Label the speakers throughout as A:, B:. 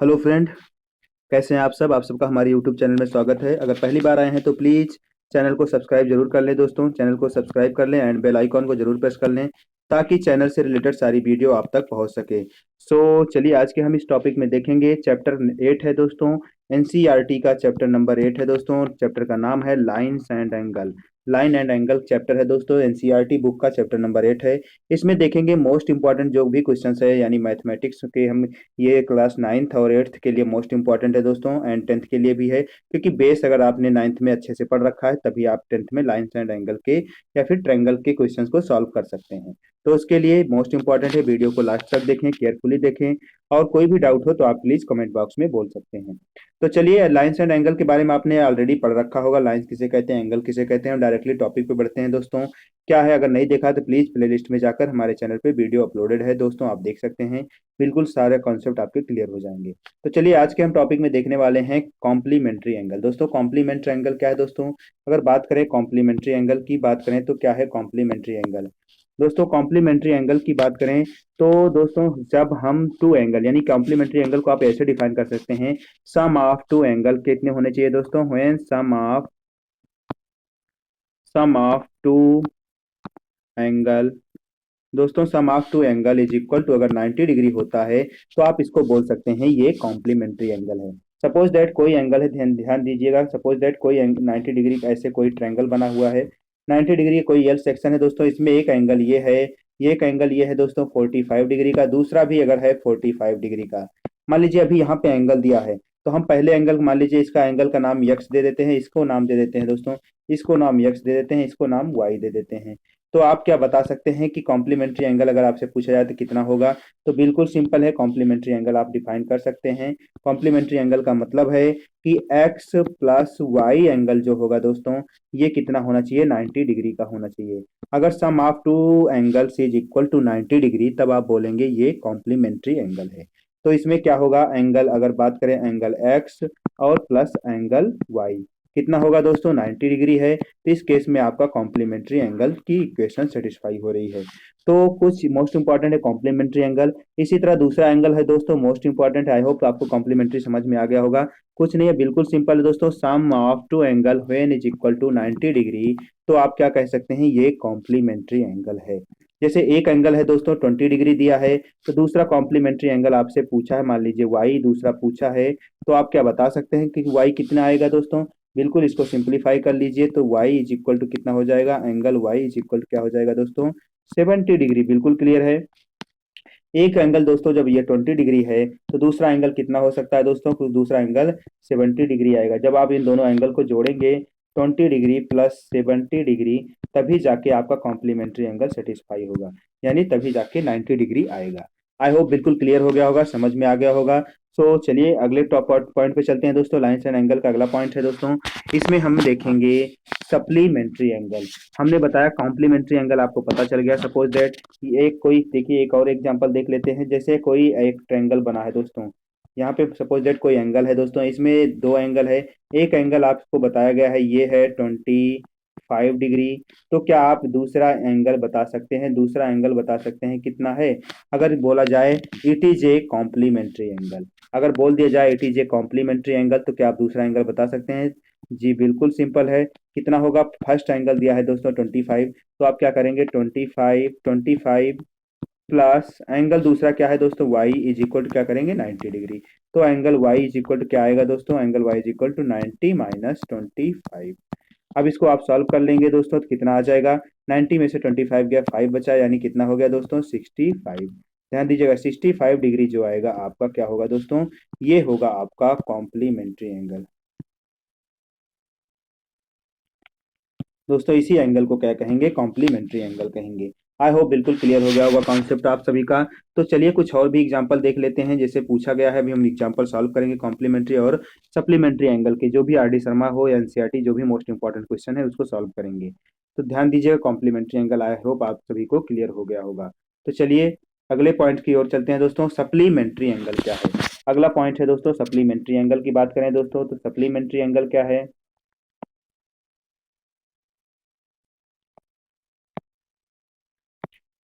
A: Hello friend. कैसे हैं आप सब? आप सबका हमारे यूट्यूब चैनल में स्वागत है। अगर पहली बार आए हैं तो प्लीज़ चैनल को सब्सक्राइब जरूर कर लें दोस्तों। चैनल को सब्सक्राइब कर लें एंड बेल आइकॉन को जरूर प्रेस कर लें ताकि चैनल से रिलेटेड सारी वीडियो आप तक पहुंच सके। चलिए आज के हम इस टॉपिक में देखेंगे चैप्टर 8 है दोस्तों। एनसीईआरटी का चैप्टर नंबर 8 है दोस्तों। चैप्टर का नाम है lines and angle. Line and angle chapter है दोस्तों। एनसीईआरटी बुक का चैप्टर नंबर 8 है। इसमें देखेंगे मोस्ट इंपॉर्टेंट जो भी क्वेश्चंस है यानी मैथमेटिक्स के। हम ये क्लास 9th और 8th के लिए मोस्ट इंपॉर्टेंट है दोस्तों एंड 10th के लिए भी है, क्योंकि बेस अगर आपने 9th में अच्छे से पढ़ रखा है तभी आप 10th में लाइन्स एंड एंगल के या फिर ट्रायंगल के क्वेश्चंस को सॉल्व कर सकते हैं। तो उसके लिए मोस्ट इंपॉर्टेंट है, वीडियो को लास्ट तक देखें, केयरफुली देखें और कोई भी डाउट हो तो आप प्लीज कमेंट बॉक्स में बोल सकते हैं। तो चलिए, लाइन्स एंड एंगल के बारे में आपने ऑलरेडी पढ़ रखा होगा। लाइन्स किसे कहते हैं, एंगल किसे कहते हैं। डायरेक्टली टॉपिक पे बढ़ते हैं दोस्तों। क्या है, अगर नहीं देखा तो प्लीज प्लेलिस्ट में जाकर हमारे चैनल पे वीडियो अपलोडेड है दोस्तों, आप देख सकते हैं। बिल्कुल सारे कॉन्सेप्ट आपके क्लियर हो जाएंगे। तो चलिए आज के हम टॉपिक में देखने वाले हैं कॉम्प्लीमेंट्री एंगल। दोस्तों कॉम्प्लीमेंट्री एंगल क्या है दोस्तों? अगर बात करें कॉम्प्लीमेंट्री एंगल की बात करें तो क्या है कॉम्प्लीमेंट्री एंगल? दोस्तों कॉम्प्लीमेंट्री एंगल की बात करें तो दोस्तों जब हम टू एंगल यानी कॉम्प्लीमेंट्री एंगल को आप ऐसे डिफाइन कर सकते हैं, सम ऑफ टू एंगल कितने होने चाहिए दोस्तों? When sum of two angle, दोस्तों sum of two angle is equal to, अगर 90 डिग्री होता है तो आप इसको बोल सकते हैं ये कॉम्प्लीमेंट्री एंगल है। सपोज दैट कोई एंगल है, ध्यान ध्यान दीजिएगा। सपोज दैट कोई 90 डिग्री का ऐसे कोई ट्रायंगल बना हुआ है। 90 डिग्री का कोई एल सेक्शन है दोस्तों। इसमें एक एंगल ये है, एक एंगल ये है दोस्तों 45 डिग्री का, दूसरा भी अगर है 45 डिग्री का। मान लीजिए अभी यहाँ पे एंगल दिया है तो हम पहले एंगल, मान लीजिए इसका एंगल का नाम यक्स दे देते हैं, इसको नाम दे देते हैं दोस्तों, इसको नाम यक्स दे देते हैं, इसको नाम वाई दे देते हैं। तो आप क्या बता सकते हैं कि कॉम्प्लीमेंट्री एंगल अगर आपसे पूछा जाए तो कितना होगा? तो बिल्कुल सिंपल है, कॉम्प्लीमेंट्री एंगल आप डिफाइन कर सकते हैं। कॉम्प्लीमेंट्री एंगल का मतलब है कि एक्स प्लस वाई एंगल जो होगा दोस्तों, ये कितना होना चाहिए? 90 डिग्री का होना चाहिए। अगर sum of two angles is equal to 90 degree तब आप बोलेंगे ये कॉम्प्लीमेंट्री एंगल है। तो इसमें क्या होगा, एंगल अगर बात करें एंगल एक्स और प्लस एंगल वाई, कितना होगा दोस्तों? 90 डिग्री है। तो इस केस में आपका कॉम्प्लीमेंट्री एंगल की इक्वेशन सेटिस्फाई हो रही है। तो कुछ मोस्ट इंपॉर्टेंट है कॉम्प्लीमेंट्री एंगल। इसी तरह दूसरा एंगल है दोस्तों मोस्ट इंपॉर्टेंट है। आई होप आपको कॉम्प्लीमेंट्री समझ में आ गया होगा। कुछ नहीं है, बिल्कुल सिंपल है दोस्तों, sum of two angle when is equal to 90 degree. तो आप क्या कह सकते हैं, ये कॉम्प्लीमेंट्री एंगल है। जैसे एक एंगल है दोस्तों 20 डिग्री दिया है, तो दूसरा कॉम्प्लीमेंट्री एंगल आपसे पूछा है, मान लीजिए वाई दूसरा पूछा है, तो आप क्या बता सकते हैं कि वाई कितना आएगा दोस्तों? बिल्कुल इसको सिंप्लीफाई कर लीजिए तो y इज इक्वल टू कितना हो जाएगा, angle y is equal to क्या हो जाएगा दोस्तों? 70 डिग्री। बिल्कुल क्लियर है। एक एंगल दोस्तों जब ये 20 डिग्री है तो दूसरा एंगल कितना हो सकता है दोस्तों? कुछ दूसरा एंगल 70 डिग्री आएगा। जब आप इन दोनों एंगल को जोड़ेंगे 20 डिग्री प्लस 70 डिग्री, तभी जाके आपका कॉम्प्लीमेंट्री एंगल सेटिस्फाई होगा, यानी तभी जाके 90 डिग्री आएगा। आई होप बिल्कुल क्लियर हो गया होगा, समझ में आ गया होगा। चलिए अगले टॉप पॉइंट पे चलते हैं दोस्तों। लाइन्स एंड एंगल का अगला पॉइंट है दोस्तों, इसमें हम देखेंगे सप्लीमेंट्री एंगल। हमने बताया कॉम्प्लीमेंट्री एंगल आपको पता चल गया। सपोज दैट एक कोई, देखिए एक और एग्जांपल देख लेते हैं। जैसे कोई एक ट्रायंगल बना है दोस्तों, यहाँ पे सपोज दैट कोई एंगल है दोस्तों, इसमें दो एंगल है। एक एंगल आपको बताया गया है ये है 25 डिग्री। तो क्या आप दूसरा एंगल बता सकते हैं? दूसरा एंगल बता सकते हैं कितना है? अगर बोला जाए it is a complementary angle, अगर बोल दिया जाए it is a complementary angle, तो क्या आप दूसरा एंगल बता सकते हैं? जी बिल्कुल सिंपल है। कितना होगा? फर्स्ट एंगल दिया है दोस्तों 25, तो आप क्या करेंगे? 25 प्लस एंगल दूसरा क्या है दोस्तों? y इज इक्वल टू क्या करेंगे? 90 डिग्री। तो angle y is equal to क्या आएगा दोस्तों? Angle y is equal to 90 minus 25। अब इसको आप सॉल्व कर लेंगे दोस्तों तो कितना आ जाएगा? 90 में से 25 गया, 5 बचा, यानी कितना हो गया दोस्तों? 65। ध्यान दीजिएगा 65 डिग्री जो आएगा आपका क्या होगा दोस्तों? ये होगा आपका कॉम्प्लीमेंट्री एंगल। दोस्तों इसी एंगल को क्या कहेंगे? कॉम्प्लीमेंट्री एंगल कहेंगे। आई होप बिल्कुल क्लियर हो गया होगा कॉन्सेप्ट आप सभी का। तो चलिए कुछ और भी एग्जांपल देख लेते हैं, जैसे पूछा गया है। अभी हम एग्जांपल सॉल्व करेंगे कॉम्प्लीमेंट्री और सप्लीमेंट्री एंगल के, जो भी आर डी शर्मा हो या एनसीईआरटी, जो भी मोस्ट इंपॉर्टेंट क्वेश्चन है उसको सॉल्व करेंगे। तो ध्यान दीजिएगा कॉम्प्लीमेंट्री एंगल, आई होप आप सभी को क्लियर हो गया होगा। तो चलिए अगले पॉइंट की ओर चलते हैं दोस्तों। सप्लीमेंट्री एंगल क्या है? अगला पॉइंट है दोस्तों सप्लीमेंट्री एंगल की बात करें दोस्तों तो सप्लीमेंट्री एंगल क्या है?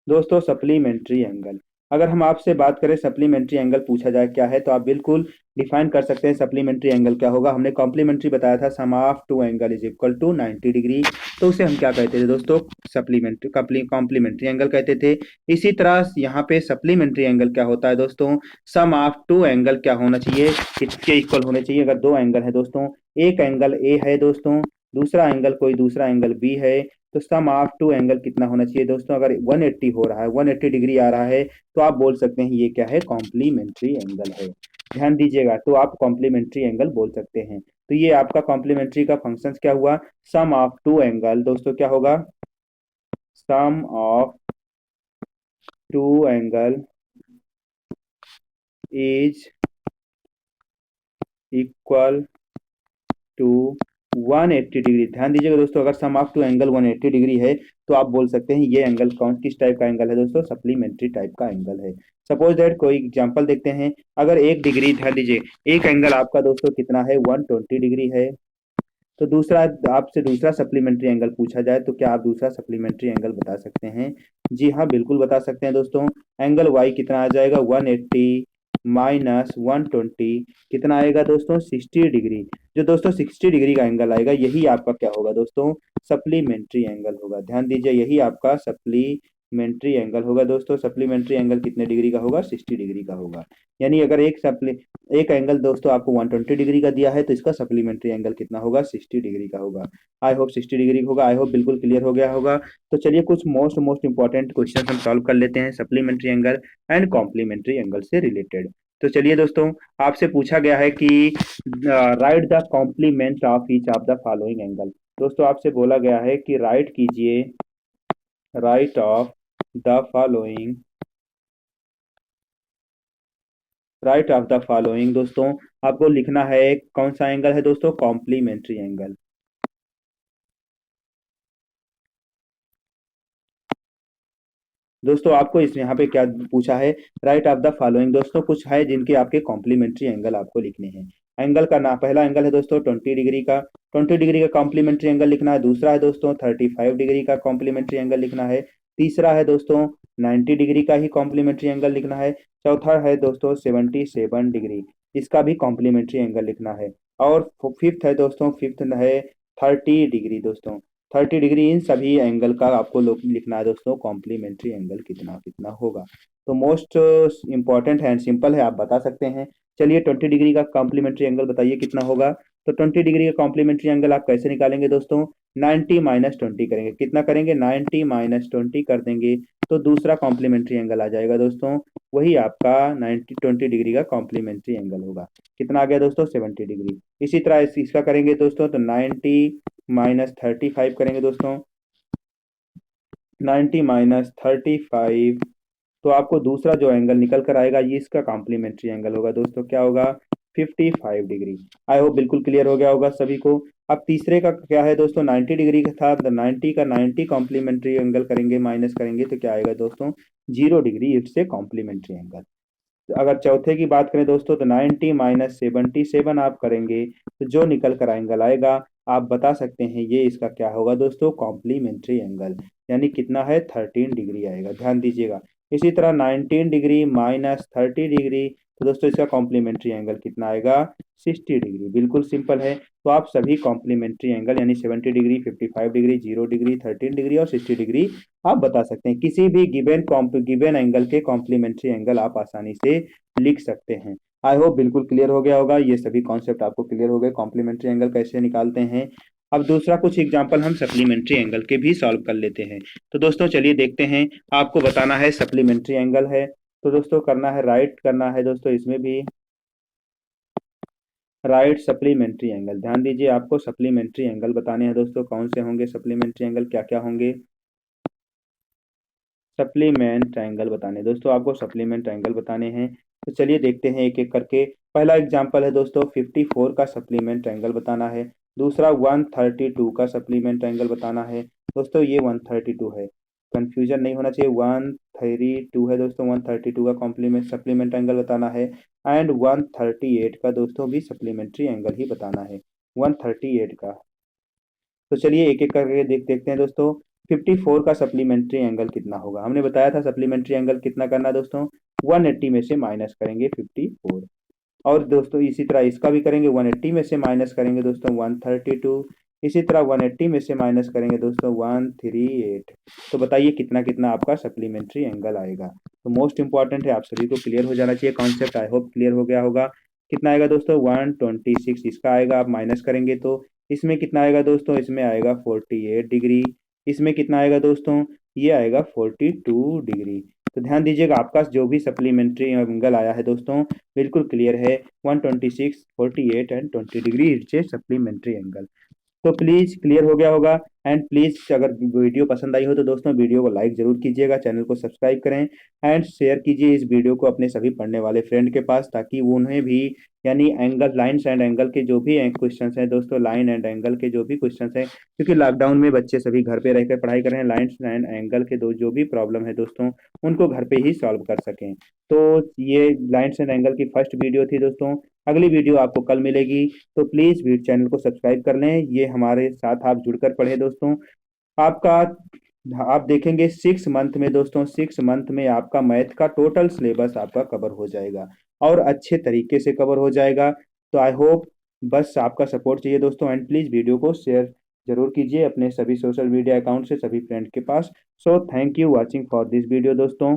A: दोस्तों सप्लीमेंट्री एंगल, अगर हम आपसे बात करें सप्लीमेंट्री एंगल पूछा जाए क्या है, तो आप बिल्कुल डिफाइन कर सकते हैं सप्लीमेंट्री एंगल क्या होगा। हमने कॉम्प्लीमेंट्री बताया था, sum of two angle is equal to 90 degree, तो उसे हम क्या कहते थे दोस्तों, सप्लीमेंट्री कॉम्प्लीमेंट्री एंगल कहते थे। इसी तरह यहाँ पे सप्लीमेंट्री एंगल क्या होता है दोस्तों, सम ऑफ टू एंगल क्या होना चाहिए, किसके इक्वल होने चाहिए। अगर दो एंगल है दोस्तों, एक एंगल ए है दोस्तों, दूसरा एंगल कोई दूसरा एंगल बी है, तो सम ऑफ टू एंगल कितना होना चाहिए दोस्तों। अगर 180 हो रहा है, 180 डिग्री आ रहा है, तो आप बोल सकते हैं ये क्या है, कॉम्प्लीमेंट्री एंगल है। ध्यान दीजिएगा, तो आप कॉम्प्लीमेंट्री एंगल बोल सकते हैं। तो ये आपका कॉम्प्लीमेंट्री का फंक्शन क्या हुआ, सम ऑफ टू एंगल दोस्तों क्या होगा, sum of two angle is equal to 180 degree. ध्यान दीजिएगा दोस्तों, अगर sum of two angle 180 degree है, तो आप बोल सकते हैं ये एंगल कौन किस टाइप का एंगल है दोस्तों, सप्लीमेंट्री टाइप का एंगल है। सपोज दैट कोई एग्जांपल देखते हैं, अगर एक डिग्री, ध्यान दीजिए, एक एंगल आपका दोस्तों कितना है, 120 डिग्री है, तो दूसरा आपसे दूसरा सप्लीमेंट्री एंगल पूछा जाए, तो क्या आप दूसरा सप्लीमेंट्री एंगल बता सकते हैं। जी हाँ, बिल्कुल बता सकते हैं दोस्तों। एंगल वाई कितना आ जाएगा, 180 माइनस 120 कितना आएगा दोस्तों, 60 डिग्री। जो दोस्तों 60 डिग्री का एंगल आएगा, यही आपका क्या होगा दोस्तों, सप्लीमेंट्री एंगल होगा। ध्यान दीजिए, यही आपका सप्लीमेंट्री एंगल होगा दोस्तों। सप्लीमेंट्री एंगल कितने डिग्री का होगा, 60 डिग्री का होगा। यानी अगर एक एंगल दोस्तों आपको 120 डिग्री का दिया है, तो इसका सप्लीमेंट्री एंगल कितना होगा, 60 डिग्री का होगा। आई होप 60 डिग्री होगा, आई होप बिल्कुल क्लियर हो गया होगा। तो चलिए कुछ मोस्ट इंपॉर्टेंट क्वेश्चन हम सॉल्व कर लेते हैं supplementary angle and complementary angle से रिलेटेड। तो चलिए दोस्तों, आपसे पूछा गया है कि write the complement of each of the following angle. दोस्तों आपसे बोला गया है कि राइट कीजिए, write of the following, write of the following दोस्तों आपको लिखना है कौन सा एंगल है दोस्तों, कॉम्प्लीमेंट्री एंगल। दोस्तों आपको इस यहाँ पे क्या पूछा है, राइट ऑफ द फॉलोइंग दोस्तों कुछ है जिनके आपके कॉम्प्लीमेंट्री एंगल आपको लिखने हैं। एंगल का ना पहला एंगल है दोस्तों 20 डिग्री का, 20 डिग्री का कॉम्प्लीमेंट्री एंगल लिखना है। दूसरा है दोस्तों 35 डिग्री का कॉम्प्लीमेंट्री एंगल लिखना है। तीसरा है दोस्तों 90 डिग्री का ही कॉम्प्लीमेंट्री एंगल लिखना है। चौथा है दोस्तों 77 डिग्री, इसका भी कॉम्प्लीमेंट्री एंगल लिखना है। और फिफ्थ है दोस्तों, फिफ्थ है 30 डिग्री दोस्तों, 30 डिग्री। इन सभी एंगल का आपको लिखना है दोस्तों, कॉम्प्लीमेंट्री एंगल कितना कितना होगा। तो मोस्ट इंपॉर्टेंट है एंड सिंपल है, आप बता सकते हैं। चलिए 20 डिग्री का कॉम्प्लीमेंट्री एंगल बताइए कितना होगा। तो 20 डिग्री का कॉम्प्लीमेंट्री एंगल आप कैसे निकालेंगे दोस्तों, 90 माइनस 20 करेंगे। कितना करेंगे, 90 माइनस 20 कर देंगे, तो दूसरा कॉम्प्लीमेंट्री एंगल आ जाएगा दोस्तों, वही आपका 20 डिग्री का कॉम्प्लीमेंट्री एंगल होगा। कितना आ गया दोस्तों, 70 डिग्री। इसी तरह इसका करेंगे दोस्तों, तो 90 माइनस 35 करेंगे दोस्तों, 90 माइनस 35, तो आपको दूसरा जो एंगल निकल कर आएगा, ये इसका कॉम्प्लीमेंट्री एंगल होगा दोस्तों, क्या होगा, 55 डिग्री। आई होप बिल्कुल क्लियर हो गया होगा सभी को। अब तीसरे का क्या है दोस्तों, 90 डिग्री का था, तो 90 का 90 कॉम्प्लीमेंट्री एंगल करेंगे, माइनस करेंगे, तो क्या आएगा दोस्तों, 0 degree, it's a complementary angle. अगर चौथे की बात करें दोस्तों, तो 90 माइनस 77 आप करेंगे, तो जो निकल कर एंगल आएगा, आप बता सकते हैं ये इसका क्या होगा दोस्तों, कॉम्प्लीमेंट्री एंगल। यानी कितना है, 13 डिग्री आएगा। ध्यान दीजिएगा, इसी तरह 19 डिग्री माइनस 30 डिग्री, तो दोस्तों इसका कॉम्प्लीमेंट्री एंगल कितना आएगा, 60 डिग्री। बिल्कुल सिंपल है। तो आप सभी कॉम्प्लीमेंट्री एंगल यानी 70 डिग्री, 55 डिग्री, 0 डिग्री, 13 डिग्री और 60 डिग्री आप बता सकते हैं। किसी भी गिवन एंगल के कॉम्प्लीमेंट्री एंगल आप आसानी से लिख सकते हैं। आई होप बिल्कुल क्लियर हो गया होगा, ये सभी कॉन्सेप्ट आपको क्लियर हो गए, कॉम्प्लीमेंट्री एंगल कैसे निकालते हैं। अब दूसरा कुछ एग्जांपल हम सप्लीमेंट्री एंगल के भी सॉल्व कर लेते हैं। तो दोस्तों चलिए देखते हैं, आपको बताना है सप्लीमेंट्री एंगल है, तो दोस्तों करना है राइट, करना है दोस्तों इसमें भी राइट सप्लीमेंट्री एंगल। ध्यान दीजिए, आपको सप्लीमेंट्री एंगल बताने हैं दोस्तों, कौन से होंगे सप्लीमेंट्री एंगल, क्या क्या होंगे। सप्लीमेंट एंगल बताने दोस्तों, आपको सप्लीमेंट एंगल बताने हैं। तो चलिए देखते हैं एक एक करके। पहला एग्जांपल है दोस्तों 54 का सप्लीमेंट एंगल बताना है। दूसरा 132 का सप्लीमेंट एंगल बताना है। दोस्तों ये 132 है, कंफ्यूजन नहीं होना चाहिए, 132 है दोस्तों, 132 का कॉम्प्लीमेंट सप्लीमेंट एंगल बताना है। एंड 138 का दोस्तों भी सप्लीमेंट्री एंगल ही बताना है, 138 का। तो चलिए एक एक करके देखते हैं दोस्तों। 54 का सप्लीमेंट्री एंगल कितना होगा? हमने बताया था सप्लीमेंट्री एंगल कितना करना है दोस्तों, 180 में से माइनस करेंगे 54। और दोस्तों इसी तरह इसका भी करेंगे, 180 में से माइनस करेंगे दोस्तों 132। इसी तरह 180 में से माइनस करेंगे दोस्तों 138। तो बताइए कितना कितना आपका सप्लीमेंट्री एंगल आएगा। तो मोस्ट इंपॉर्टेंट है, आप सभी को क्लियर हो जाना चाहिए कॉन्सेप्ट। आई होप क्लियर हो गया होगा। कितना आएगा दोस्तों? 126 इसका आएगा। आप माइनस करेंगे तो इसमें कितना आएगा दोस्तों? इसमें आएगा 48 डिग्री। इसमें कितना आएगा दोस्तों? ये आएगा 42 डिग्री। तो ध्यान दीजिएगा, आपका जो भी सप्लीमेंट्री एंगल आया है दोस्तों बिल्कुल क्लियर है। 126, 48 and 20 degree it's A supplementary angle. तो प्लीज क्लियर हो गया होगा। एंड प्लीज अगर वीडियो पसंद आई हो तो दोस्तों वीडियो को लाइक जरूर कीजिएगा, चैनल को सब्सक्राइब करें एंड शेयर कीजिए इस वीडियो को अपने सभी पढ़ने वाले फ्रेंड के पास, ताकि वो उन्हें भी यानी एंगल, लाइन्स एंड एंगल के जो भी क्वेश्चंस हैं दोस्तों, लाइन एंड एंगल के जो भी क्वेश्चंस हैं, क्योंकि लॉकडाउन में बच्चे सभी घर पे रहकर पढ़ाई कर रहे हैं, लाइन्स एंड एंगल के दो जो भी प्रॉब्लम है दोस्तों उनको घर पे ही सॉल्व कर सकें। तो ये लाइन्स एंड एंगल की फर्स्ट वीडियो थी दोस्तों। अगली वीडियो आपको कल मिलेगी। तो प्लीज भी चैनल को सब्सक्राइब कर लें, ये हमारे साथ आप जुड़कर पढ़े दोस्तों। आपका आप देखेंगे 6 मंथ में दोस्तों, 6 मंथ में आपका मैथ का टोटल सिलेबस आपका कवर हो जाएगा और अच्छे तरीके से कवर हो जाएगा। तो आई होप बस आपका सपोर्ट चाहिए दोस्तों। एंड प्लीज वीडियो को शेयर जरूर कीजिए अपने सभी सोशल मीडिया अकाउंट से सभी फ्रेंड के पास। So thank you watching for this video दोस्तों।